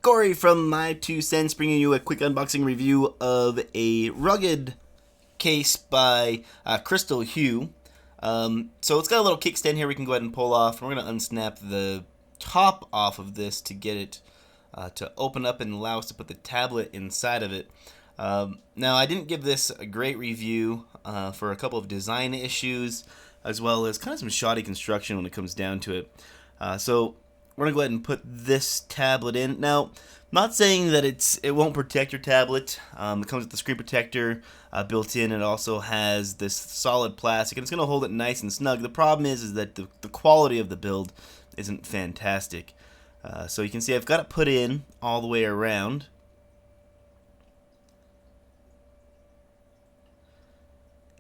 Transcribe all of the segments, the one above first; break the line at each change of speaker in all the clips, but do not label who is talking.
Corey from My Two Cents, bringing you a quick unboxing review of a rugged case by KRYSTALH. So it's got a little kickstand here we can go ahead and pull off. We're going to unsnap the top off of this to get it to open up and allow us to put the tablet inside of it. Now, I didn't give this a great review for a couple of design issues, as well as kind of some shoddy construction when it comes down to it. So we're gonna go ahead and put this tablet in. Now, not saying that it won't protect your tablet. It comes with the screen protector built in. It also has this solid plastic, and it's gonna hold it nice and snug. The problem is that the quality of the build isn't fantastic. So you can see I've got it put in all the way around.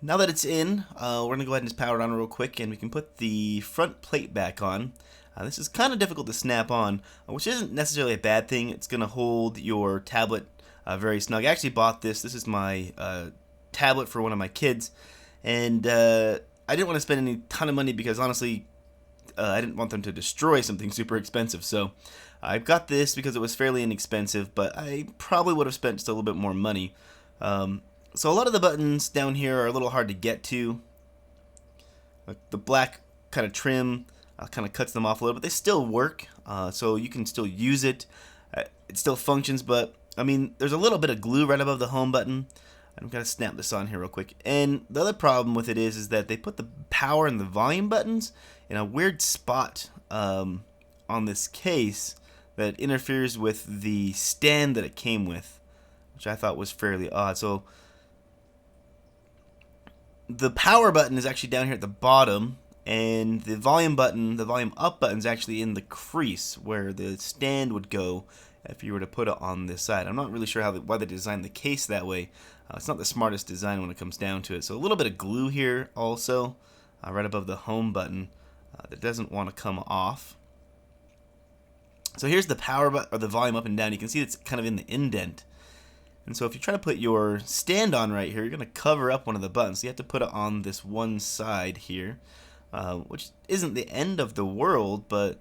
Now that it's in, we're going to go ahead and just power it on real quick, and we can put the front plate back on. This is kind of difficult to snap on, which isn't necessarily a bad thing. It's going to hold your tablet very snug. I actually bought this. This is my tablet for one of my kids, and I didn't want to spend any ton of money because honestly, I didn't want them to destroy something super expensive. So I've got this because it was fairly inexpensive, but I probably would have spent just a little bit more money. So a lot of the buttons down here are a little hard to get to. Like the black kind of trim kind of cuts them off a little, but they still work. So you can still use it. It still functions, but I mean, there's a little bit of glue right above the home button. I'm gonna snap this on here real quick. And the other problem with it is that they put the power and the volume buttons in a weird spot on this case that interferes with the stand that it came with, which I thought was fairly odd. So the power button is actually down here at the bottom, and the volume button, the volume up button, is actually in the crease where the stand would go if you were to put it on this side. I'm not really sure why they designed the case that way. It's not the smartest design when it comes down to it. So a little bit of glue here also, right above the home button, that doesn't want to come off. So here's the power button, or the volume up and down. You can see it's kind of in the indent. And so if you try to put your stand on right here, you're going to cover up one of the buttons. So you have to put it on this one side here, which isn't the end of the world, but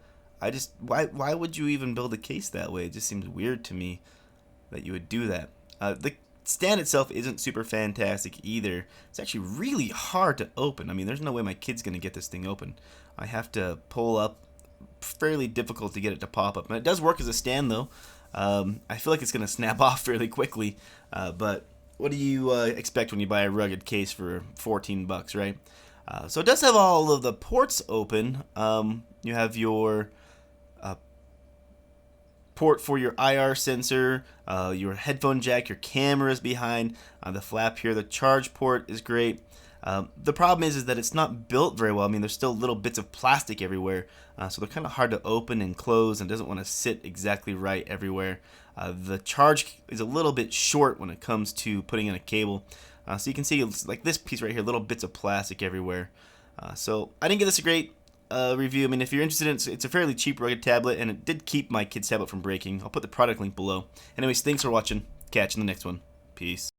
why would you even build a case that way? It just seems weird to me that you would do that. The stand itself isn't super fantastic either. It's actually really hard to open. I mean, there's no way my kid's going to get this thing open. I have to pull up. Fairly difficult to get it to pop up. And it does work as a stand though. I feel like it's going to snap off fairly quickly, but what do you expect when you buy a rugged case for 14 bucks, right? So it does have all of the ports open. You have your port for your IR sensor, your headphone jack, your camera is behind the flap here. The charge port is great. The problem is that it's not built very well. I mean, there's still little bits of plastic everywhere, so they're kind of hard to open and close, and doesn't want to sit exactly right everywhere. The charge is a little bit short when it comes to putting in a cable, so you can see it's like this piece right here, little bits of plastic everywhere. So I didn't give this a great review. I mean, if you're interested in it, it's a fairly cheap rugged tablet, and it did keep my kid's tablet from breaking. I'll put the product link below. Anyways, thanks for watching. Catch you in the next one. Peace.